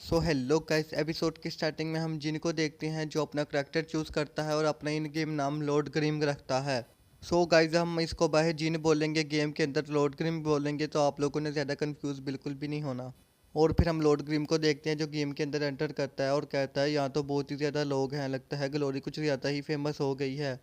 So hello guys, episode की starting में हम जिन को देखते हैं जो अपना करेक्टर चूज करता है और अपना इन गेम नाम लॉर्ड ग्रिम रखता है। सो गाइस, हम इसको बाहर जिन बोलेंगे, गेम के अंदर लॉर्ड ग्रिम बोलेंगे, तो आप लोगों ने ज़्यादा कंफ्यूज बिल्कुल भी नहीं होना। और फिर हम लॉर्ड ग्रिम को देखते हैं जो गेम के अंदर एंटर करता है और कहता है यहाँ तो बहुत ही ज़्यादा लोग हैं, लगता है ग्लोरी कुछ ज़्यादा ही फेमस हो गई है।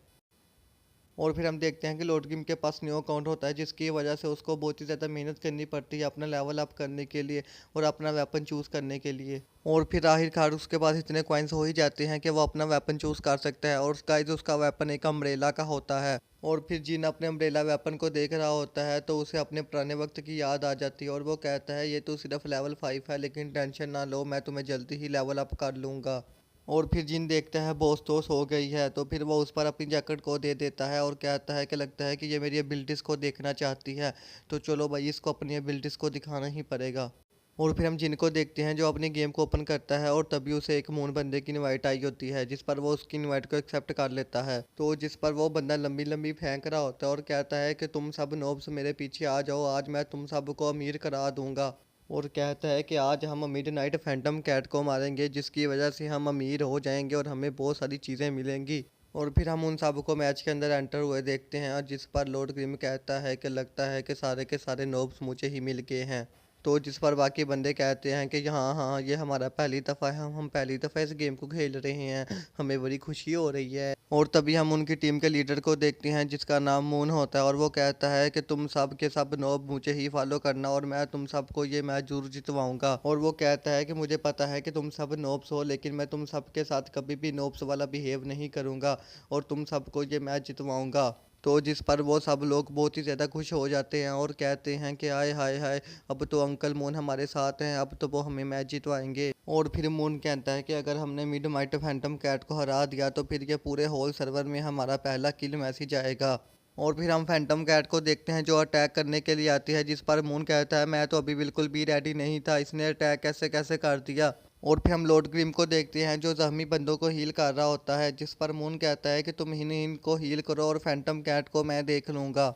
और फिर हम देखते हैं कि लॉर्ड गिम के पास न्यू अकाउंट होता है, जिसकी वजह से उसको बहुत ही ज़्यादा मेहनत करनी पड़ती है अपना लेवल अप करने के लिए और अपना वेपन चूज़ करने के लिए। और फिर आखिरकार उसके पास इतने कॉइन्स हो ही जाते हैं कि वो अपना वेपन चूज़ कर सकता है। और उसका वेपन एक अम्ब्रेला का होता है। और फिर जिन अपने अम्ब्रेला वेपन को देख रहा होता है तो उसे अपने पुराने वक्त की याद आ जाती है और वो कहता है ये तो सिर्फ लेवल 5 है, लेकिन टेंशन ना लो, मैं तुम्हें जल्दी ही लेवल अप कर लूँगा। और फिर जिन देखता है बॉस तोस हो गई है, तो फिर वो उस पर अपनी जैकेट को दे देता है और कहता है कि लगता है कि ये मेरी एबिलिटीज़ को देखना चाहती है, तो चलो भाई इसको अपनी एबिलिटीज़ को दिखाना ही पड़ेगा। और फिर हम जिनको देखते हैं जो अपनी गेम को ओपन करता है और तभी उसे एक मून बंदे की इनवाइट आई होती है, जिस पर वो उसकी इनवाइट को एक्सेप्ट कर लेता है। तो जिस पर वो बंदा लंबी लंबी फेंक रहा होता है और कहता है कि तुम सब नोब्स मेरे पीछे आ जाओ, आज मैं तुम सबको अमीर करा दूंगा। और कहता है कि आज हम मिडनाइट फैंटम कैट को मारेंगे, जिसकी वजह से हम अमीर हो जाएंगे और हमें बहुत सारी चीज़ें मिलेंगी। और फिर हम उन सब को मैच के अंदर एंटर हुए देखते हैं, और जिस पर लॉर्ड ग्रिम कहता है कि लगता है कि सारे के सारे नोब्स मुझे ही मिल गए हैं। तो जिस पर बाकी बंदे कहते हैं कि हाँ हाँ, ये हमारा पहली दफ़ा है, हम पहली दफ़ा इस गेम को खेल रहे हैं, हमें बड़ी खुशी हो रही है। और तभी हम उनकी टीम के लीडर को देखते हैं जिसका नाम मून होता है, और वो कहता है कि तुम सब के सब नोब मुझे ही फॉलो करना और मैं तुम सबको ये मैच जरूर जितवाऊंगा। और वो कहता है कि मुझे पता है कि तुम सब नोब्स हो, लेकिन मैं तुम सब के साथ कभी भी नोब्स वाला बिहेव नहीं करूंगा और तुम सबको ये मैच जितवाऊंगा। तो जिस पर वो सब लोग बहुत ही ज़्यादा खुश हो जाते हैं और कहते हैं कि आय हाय हाय, अब तो अंकल मून हमारे साथ हैं, अब तो वो हमें मैच जितवाएंगे। और फिर मून कहता है कि अगर हमने मिड माइट फैंटम कैट को हरा दिया तो फिर ये पूरे होल सर्वर में हमारा पहला किल मैसेज आएगा। और फिर हम फैंटम कैट को देखते हैं जो अटैक करने के लिए आती है, जिस पर मून कहता है मैं तो अभी बिल्कुल भी रेडी नहीं था, इसने अटैक कैसे कैसे कर दिया। और फिर हम लॉर्ड ग्रिम को देखते हैं जो जख्मी बंदों को हील कर रहा होता है, जिस पर मून कहता है कि तुम इनको हील करो और फैंटम कैट को मैं देख लूँगा।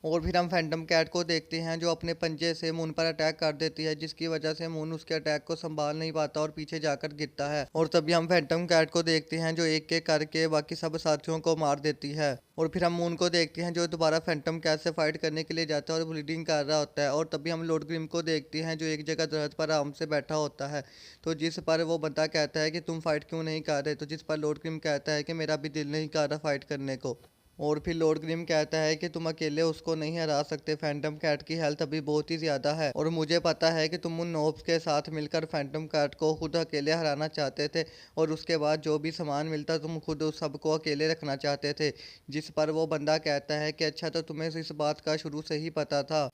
और फिर हम फैंटम कैट को देखते हैं जो अपने पंजे से मून पर अटैक कर देती है, जिसकी वजह से मून उसके अटैक को संभाल नहीं पाता और पीछे जाकर गिरता है। और तभी हम फैंटम कैट को देखते हैं जो एक एक करके बाकी सब साथियों को मार देती है। और फिर हम मून को देखते हैं जो दोबारा फैंटम कैट से फाइट करने के लिए जाता है और ब्लीडिंग कर रहा होता है। और तभी हम लॉर्ड ग्रिम को देखते हैं जो एक जगह दरख्त पर आराम से बैठा होता है, तो जिस पर वो बंदा कहता है कि तुम फाइट क्यों नहीं कर रहे, तो जिस पर लॉर्ड ग्रिम कहता है कि मेरा भी दिल नहीं कर रहा फाइट करने को। और फिर लॉर्ड ग्रिम कहता है कि तुम अकेले उसको नहीं हरा सकते, फैंटम कैट की हेल्थ अभी बहुत ही ज़्यादा है और मुझे पता है कि तुम उन नोब्स के साथ मिलकर फैंटम कैट को खुद अकेले हराना चाहते थे और उसके बाद जो भी सामान मिलता तुम खुद उस सबको अकेले रखना चाहते थे। जिस पर वो बंदा कहता है कि अच्छा, तो तुम्हें इस बात का शुरू से ही पता था।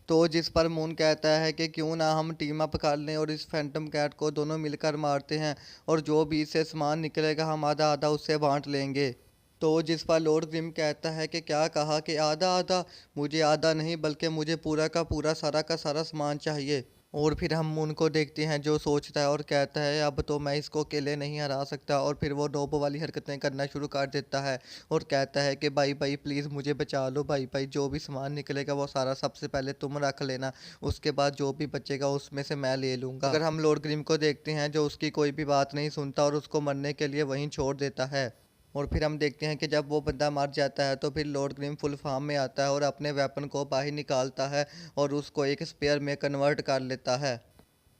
तो जिस पर मून कहता है कि क्यों ना हम टीम अप कर लें और इस फैंटम कैट को दोनों मिलकर मारते हैं, और जो भी इससे सामान निकलेगा हम आधा आधा उससे बांट लेंगे। तो जिस पर लॉर्ड ग्रिम कहता है कि क्या कहा कि आधा आधा, मुझे आधा नहीं बल्कि मुझे पूरा का सारा सामान चाहिए। और फिर हम उनको देखते हैं जो सोचता है और कहता है अब तो मैं इसको अकेले नहीं हरा सकता, और फिर वो नोब वाली हरकतें करना शुरू कर देता है और कहता है कि भाई भाई प्लीज़ मुझे बचा लो, भाई भाई जो भी सामान निकलेगा वो सारा सबसे पहले तुम रख लेना, उसके बाद जो भी बचेगा उसमें से मैं ले लूँगा। अगर हम लॉर्ड ग्रिम को देखते हैं जो उसकी कोई भी बात नहीं सुनता और उसको मरने के लिए वहीं छोड़ देता है। और फिर हम देखते हैं कि जब वो बंदा मर जाता है तो फिर लॉर्ड ग्रिम फुल फॉर्म में आता है और अपने वेपन को बाहर निकालता है और उसको एक स्पेयर में कन्वर्ट कर लेता है।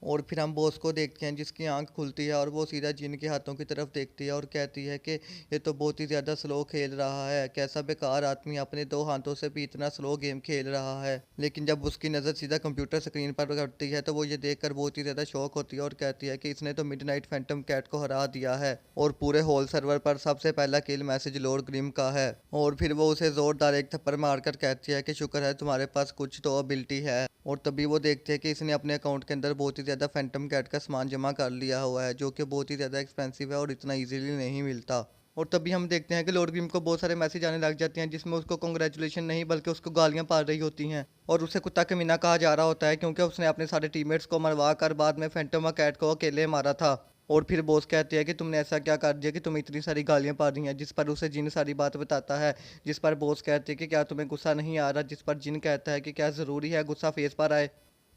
और फिर हम बॉस को देखते हैं जिसकी आंख खुलती है और वो सीधा जिन के हाथों की तरफ देखती है और कहती है कि ये तो बहुत ही ज़्यादा स्लो खेल रहा है, कैसा बेकार आदमी अपने दो हाथों से भी इतना स्लो गेम खेल रहा है। लेकिन जब उसकी नज़र सीधा कंप्यूटर स्क्रीन पर पड़ती है तो वो ये देखकर बहुत ही ज़्यादा शौक होती है और कहती है कि इसने तो मिडनाइट फैंटम कैट को हरा दिया है और पूरे होल सर्वर पर सबसे पहला किल मैसेज लॉर्ड ग्रिम का है। और फिर वो उसे ज़ोरदार एक थप्पड़ मारकर कहती है कि शुक्र है तुम्हारे पास कुछ तो एबिलिटी है। और तभी वो देखते हैं कि इसने अपने अकाउंट के अंदर बहुत ही ज़्यादा फैंटम कैट का सामान जमा कर लिया हुआ है, जो कि बहुत ही ज़्यादा एक्सपेंसिव है और इतना इजीली नहीं मिलता। और तभी हम देखते हैं कि लॉर्ड ग्रिम को बहुत सारे मैसेज आने लग जाते हैं जिसमें उसको कॉन्ग्रेचुलेशन नहीं बल्कि उसको गालियां पड़ रही होती हैं और उसे कुत्ता कमीना कहा जा रहा होता है, क्योंकि उसने अपने सारे टीममेट्स को मरवा कर बाद में फैंटम कैट को अकेले मारा था। और फिर बॉस कहती है कि तुमने ऐसा क्या कर दिया कि तुम्हें इतनी सारी गालियां पा रही हैं, जिस पर उसे जिन सारी बात बताता है। जिस पर बॉस कहती है कि क्या तुम्हें गुस्सा नहीं आ रहा, जिस पर जिन कहता है कि क्या ज़रूरी है गुस्सा फेस पर आए।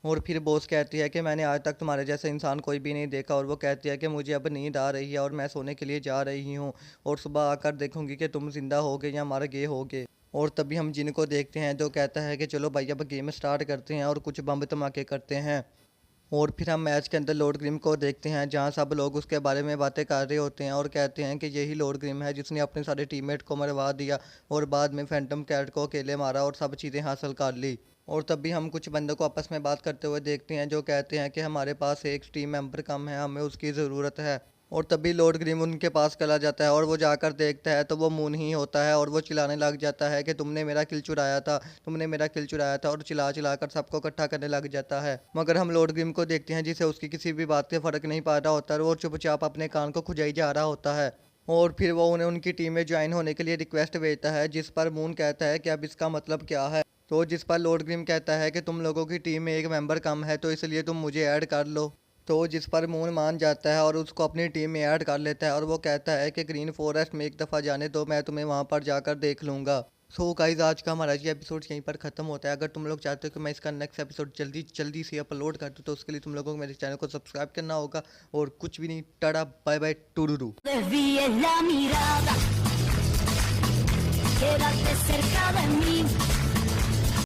और फिर बॉस कहती है कि मैंने आज तक तुम्हारे जैसा इंसान कोई भी नहीं देखा, और वो कहती है कि मुझे अब नींद आ रही है और मैं सोने के लिए जा रही हूँ, और सुबह आकर देखूंगी कि तुम जिंदा होगे या मर गए होगे। और तभी हम जिन को देखते हैं जो कहता है कि चलो भाई अब गेम स्टार्ट करते हैं और कुछ बम धमाके करते हैं। और फिर हम मैच के अंदर लॉर्ड ग्रिम को देखते हैं जहां सब लोग उसके बारे में बातें कर रहे होते हैं और कहते हैं कि यही लॉर्ड ग्रिम है जिसने अपने सारे टीममेट को मरवा दिया और बाद में फैंटम कैट को अकेले मारा और सब चीज़ें हासिल कर ली। और तभी हम कुछ बंदों को आपस में बात करते हुए देखते हैं जो कहते हैं कि हमारे पास एक टीम मेंबर कम है, हमें उसकी ज़रूरत है। और तभी लॉर्ड ग्रिम उनके पास चला जाता है और वो जाकर देखता है तो वो मून ही होता है, और वो चिल्लाने लग जाता है कि तुमने मेरा किल चुराया था, तुमने मेरा किल चुराया था, और चिल्ला चिल्ला कर सबको इकट्ठा करने लग जाता है। मगर हम लॉर्ड ग्रिम को देखते हैं जिसे उसकी किसी भी बात से फ़र्क नहीं पड़ रहा होता है, और वो चुपचाप अपने कान को खुजाई जा रहा होता है। और फिर वो उन्हें उनकी टीम में ज्वाइन होने के लिए रिक्वेस्ट भेजता है, जिस पर मून कहता है कि अब इसका मतलब क्या है। तो जिस पर लॉर्ड ग्रिम कहता है कि तुम लोगों की टीम में एक मेंबर कम है तो इसलिए तुम मुझे ऐड कर लो। तो जिस पर मून मान जाता है और उसको अपनी टीम में ऐड कर लेता है, और वो कहता है कि ग्रीन फॉरेस्ट में एक दफ़ा जाने दो, मैं तुम्हें वहाँ पर जाकर देख लूँगा। सो गाइज आज का हमारा ये एपिसोड यहीं पर ख़त्म होता है। अगर तुम लोग चाहते हो कि मैं इसका नेक्स्ट एपिसोड जल्दी जल्दी से अपलोड कर दूँ तो उसके लिए तुम लोगों को मेरे चैनल को सब्सक्राइब करना होगा। और कुछ भी नहीं, टाटा बाय बाय टूडू। Desvíes la mirada, quédate cerca de mí.